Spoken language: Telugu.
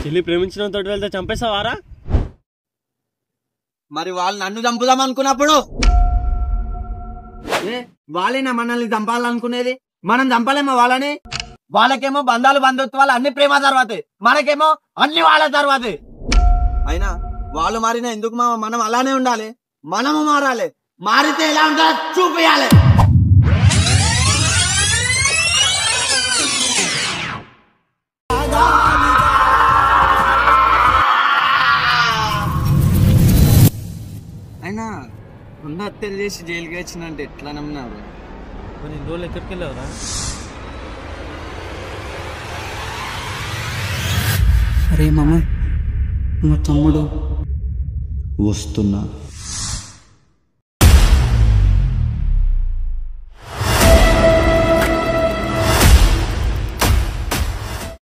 చెల్లి ప్రేమించిన తోటి వెళ్తే చంపేస్తావారా? మరి వాళ్ళు నన్ను చంపుదాం అనుకున్నప్పుడు వాళ్ళేనా మనల్ని చంపాలనుకునేది? మనం చంపలేమో వాళ్ళని. వాళ్ళకేమో బంధాలు బంధుత్వాలు అన్ని ప్రేమ తర్వాతే, మనకేమో అన్ని వాళ్ళ తర్వాతే. అయినా వాళ్ళు మారినా ఎందుకు మనం అలానే ఉండాలి. మనము మారాలి. మారితే ఎలా ఉంటుందో చూపించాలి. అయినా ఉన్న హత్యలు చేసి జైలుకి వచ్చినంటే ఎట్లా నమ్మినారు? కొన్ని రోజులు ఎక్కడికి వెళ్ళావురా? అరే మామ, మా తమ్ముడు వస్తున్నా.